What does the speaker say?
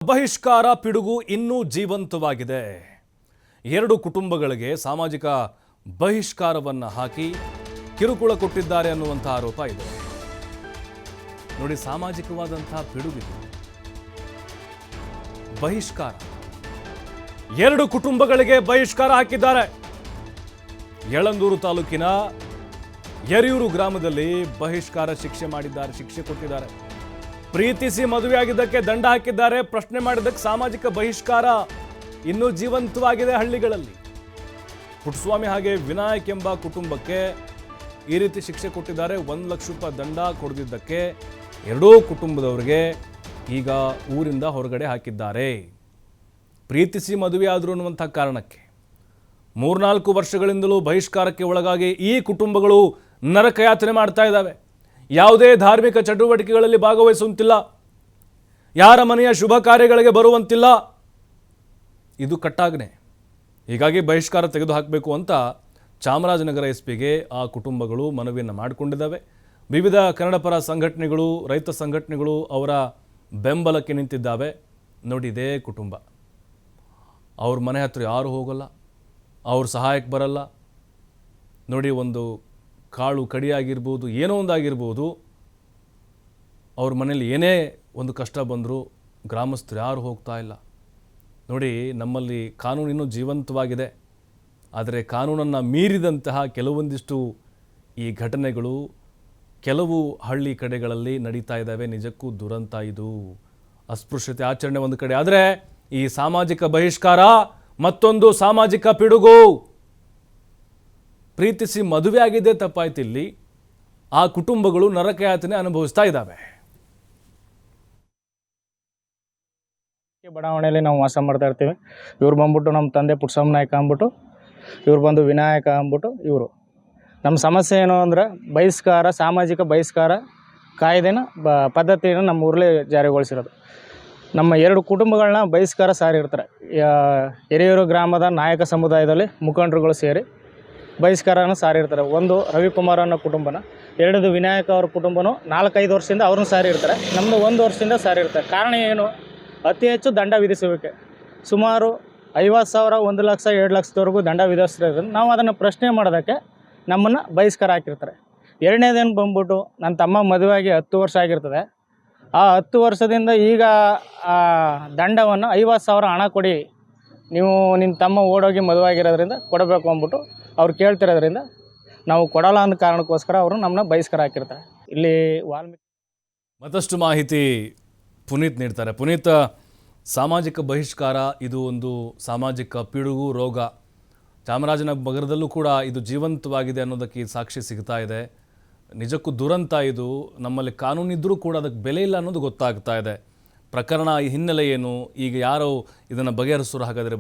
ಬಹಿಷ್ಕಾರ ಪಿಡುಗು ಇನ್ನೂ ಜೀವಂತವಾಗಿದೆ. ಎರಡು ಕುಟುಂಬಗಳಿಗೆ ಸಾಮಾಜಿಕ ಬಹಿಷ್ಕಾರವನ್ನು ಹಾಕಿ ಕಿರುಕುಳ ಕೊಟ್ಟಿದ್ದಾರೆ ಅನ್ನುವಂಥ ಆರೋಪ ಇದೆ. ನೋಡಿ, ಸಾಮಾಜಿಕವಾದಂತಹ ಪಿಡುಗಿದು. ಬಹಿಷ್ಕಾರ, ಎರಡು ಕುಟುಂಬಗಳಿಗೆ ಬಹಿಷ್ಕಾರ ಹಾಕಿದ್ದಾರೆ. ಯಳಂದೂರು ತಾಲೂಕಿನ ಯರಿಯೂರು ಗ್ರಾಮದಲ್ಲಿ ಬಹಿಷ್ಕಾರ ಶಿಕ್ಷೆ ಕೊಟ್ಟಿದ್ದಾರೆ. ಪ್ರೀತಿಸಿ ಮದುವೆಯಾಗಿದ್ದಕ್ಕೆ ದಂಡ ಹಾಕಿದ್ದಾರೆ. ಪ್ರಶ್ನೆ ಮಾಡಿದ್ದಕ್ಕೆ ಸಾಮಾಜಿಕ ಬಹಿಷ್ಕಾರ ಇನ್ನೂ ಜೀವಂತವಾಗಿದೆ ಹಳ್ಳಿಗಳಲ್ಲಿ. ಪುಟ್ಟಸ್ವಾಮಿ ಹಾಗೆ ವಿನಾಯಕ್ ಎಂಬ ಕುಟುಂಬಕ್ಕೆ ಈ ರೀತಿ ಶಿಕ್ಷೆ ಕೊಟ್ಟಿದ್ದಾರೆ. 1 ಲಕ್ಷ ರೂಪಾಯಿ ದಂಡ ಕೊಡದಿದ್ದಕ್ಕೆ ಎರಡೂ ಕುಟುಂಬದವರಿಗೆ ಈಗ ಊರಿಂದ ಹೊರಗಡೆ ಹಾಕಿದ್ದಾರೆ. ಪ್ರೀತಿಸಿ ಮದುವೆ ಆದರು ಅನ್ನುವಂಥ ಕಾರಣಕ್ಕೆ 3-4 ವರ್ಷಗಳಿಂದಲೂ ಬಹಿಷ್ಕಾರಕ್ಕೆ ಒಳಗಾಗಿ ಈ ಕುಟುಂಬಗಳು ನರಕಯಾತನೆ ಮಾಡ್ತಾ ಇದ್ದಾವೆ. ಯಾವುದೇ ಧಾರ್ಮಿಕ ಚಟುವಟಿಕೆಗಳಲ್ಲಿ ಭಾಗವಹಿಸುವಂತಿಲ್ಲ, ಯಾರ ಮನೆಯ ಶುಭ ಕಾರ್ಯಗಳಿಗೆ ಬರುವಂತಿಲ್ಲ. ಇದು ಕಟ್ಟಾಜ್ಞೆ. ಹೀಗಾಗಿ ಬಹಿಷ್ಕಾರ ತೆಗೆದುಹಾಕಬೇಕು ಅಂತ ಚಾಮರಾಜನಗರ ಎಸ್ಪಿಗೆ ಆ ಕುಟುಂಬಗಳು ಮನವಿಯನ್ನು ಮಾಡಿಕೊಂಡಿದ್ದಾವೆ. ವಿವಿಧ ಕನ್ನಡಪರ ಸಂಘಟನೆಗಳು, ರೈತ ಸಂಘಟನೆಗಳು ಅವರ ಬೆಂಬಲಕ್ಕೆ ನಿಂತಿದ್ದಾವೆ. ನೋಡಿ, ಇದೇ ಕುಟುಂಬ ಅವ್ರ ಮನೆ ಹತ್ರ ಯಾರು ಹೋಗಲ್ಲ, ಅವ್ರ ಸಹಾಯಕ್ಕೆ ಬರಲ್ಲ. ನೋಡಿ, ಒಂದು ಕಾಳು ಕಡಿಯಾಗಿರ್ಬೋದು, ಏನೋ ಒಂದಾಗಿರ್ಬೋದು, ಅವ್ರ ಮನೇಲಿ ಏನೇ ಒಂದು ಕಷ್ಟ ಬಂದರೂ ಗ್ರಾಮಸ್ಥರು ಯಾರು ಹೋಗ್ತಾ ಇಲ್ಲ. ನೋಡಿ, ನಮ್ಮಲ್ಲಿ ಕಾನೂನು ಇನ್ನೂ ಜೀವಂತವಾಗಿದೆ. ಆದರೆ ಕಾನೂನನ್ನು ಮೀರಿದಂತಹ ಕೆಲವೊಂದಿಷ್ಟು ಈ ಘಟನೆಗಳು ಕೆಲವು ಹಳ್ಳಿ ಕಡೆಗಳಲ್ಲಿ ನಡೀತಾ ಇದ್ದಾವೆ. ನಿಜಕ್ಕೂ ದುರಂತ ಇದು. ಅಸ್ಪೃಶ್ಯತೆ ಆಚರಣೆ ಒಂದು ಕಡೆ ಆದರೆ ಈ ಸಾಮಾಜಿಕ ಬಹಿಷ್ಕಾರ ಮತ್ತೊಂದು ಸಾಮಾಜಿಕ ಪಿಡುಗು. ಪ್ರೀತಿಸಿ ಮದುವೆ ಆಗಿದೆ ತಪ್ಪಾಯ್ತು, ಇಲ್ಲಿ ಆ ಕುಟುಂಬಗಳು ನರಕಯಾತನೆ ಅನುಭವಿಸ್ತಾ ಇದ್ದಾವೆ. ಬಡಾವಣೆಯಲ್ಲಿ ನಾವು ವಾಸ ಮಾಡ್ತಾ ಇರ್ತೀವಿ. ಇವ್ರು ಬಂದ್ಬಿಟ್ಟು ನಮ್ಮ ತಂದೆ ಪುಟ್ಟಸ್ವಾಮಿ ನಾಯ್ಕ ಅಂದ್ಬಿಟ್ಟು, ಇವ್ರು ಬಂದು ವಿನಾಯಕ ಅಂದ್ಬಿಟ್ಟು ಇವರು. ನಮ್ಮ ಸಮಸ್ಯೆ ಏನು ಅಂದರೆ ಬಹಿಷ್ಕಾರ, ಸಾಮಾಜಿಕ ಬಹಿಷ್ಕಾರ ಕಾಯ್ದೆನ ಪದ್ಧತಿಯನ್ನು ನಮ್ಮ ಊರಲ್ಲೇ ಜಾರಿಗೊಳಿಸಿರೋದು. ನಮ್ಮ ಎರಡು ಕುಟುಂಬಗಳನ್ನ ಬಹಿಷ್ಕಾರ ಸಾರಿರ್ತಾರೆ. ಹಿರಿಯೂರು ಗ್ರಾಮದ ನಾಯಕ ಸಮುದಾಯದಲ್ಲಿ ಮುಖಂಡರುಗಳು ಸೇರಿ ಬಹಿಷ್ಕಾರನ ಸಾರಿರ್ತಾರೆ. ಒಂದು ರವಿಕುಮಾರ್ ಅನ್ನೋ ಕುಟುಂಬನ, ಎರಡದು ವಿನಾಯಕ ಅವ್ರ ಕುಟುಂಬನೂ 4-5 ವರ್ಷದಿಂದ ಅವ್ರನ್ನ ಸಾರಿರ್ತಾರೆ. ನಮ್ಮದು 1 ವರ್ಷದಿಂದ ಸಾರಿರ್ತಾರೆ. ಕಾರಣ ಏನು? ಅತಿ ಹೆಚ್ಚು ದಂಡ ವಿಧಿಸುವಿಕೆ. ಸುಮಾರು 50,000, 1 ಲಕ್ಷ, 2 ಲಕ್ಷದವರೆಗೂ ದಂಡ ವಿಧಿಸ್ತಿರೋದ್ರಿಂದ ನಾವು ಅದನ್ನು ಪ್ರಶ್ನೆ ಮಾಡೋದಕ್ಕೆ ನಮ್ಮನ್ನು ಬಹಿಷ್ಕಾರ ಹಾಕಿರ್ತಾರೆ. ಎರಡನೇದೇನು ಬಂದ್ಬಿಟ್ಟು, ನನ್ನ ತಮ್ಮ ಮದುವೆಯಾಗಿ 10 ವರ್ಷ ಆಗಿರ್ತದೆ. ಆ 10 ವರ್ಷದಿಂದ ಈಗ ಆ ದಂಡವನ್ನು 50,000 ಹಣ ಕೊಡಿ, ನೀವು ನಿಮ್ಮ ತಮ್ಮ ಓಡೋಗಿ ಮದುವೆಯಾಗಿರೋದ್ರಿಂದ ಕೊಡಬೇಕು ಅಂದ್ಬಿಟ್ಟು ಅವ್ರು ಕೇಳ್ತಿರೋದ್ರಿಂದ ನಾವು ಕೊಡಲ್ಲ ಅನ್ನೋ ಕಾರಣಕ್ಕೋಸ್ಕರ ಅವರು ನಮ್ಮನ್ನ ಬಹಿಷ್ಕಾರ ಹಾಕಿರ್ತಾರೆ. ಇಲ್ಲಿ ವಾಲ್ಮೀಕಿ ಮತ್ತಷ್ಟು ಮಾಹಿತಿ ಪುನೀತ್ ನೀಡ್ತಾರೆ. ಪುನೀತ್, ಸಾಮಾಜಿಕ ಬಹಿಷ್ಕಾರ ಇದು ಒಂದು ಸಾಮಾಜಿಕ ಪಿಡುಗು ರೋಗ. ಚಾಮರಾಜನಗರದಲ್ಲೂ ಕೂಡ ಇದು ಜೀವಂತವಾಗಿದೆ ಅನ್ನೋದಕ್ಕೆ ಸಾಕ್ಷಿ ಸಿಗ್ತಾ ಇದೆ. ನಿಜಕ್ಕೂ ದುರಂತ ಇದು. ನಮ್ಮಲ್ಲಿ ಕಾನೂನಿದ್ದರೂ ಕೂಡ ಅದಕ್ಕೆ ಬೆಲೆ ಇಲ್ಲ ಅನ್ನೋದು ಗೊತ್ತಾಗ್ತಾ ಇದೆ. ಪ್ರಕರಣ ಹಿನ್ನೆಲೆ ಏನು, ಈಗ ಯಾರು ಇದನ್ನು ಬಗೆಹರಿಸೋರು ಹಾಗಾದರೆ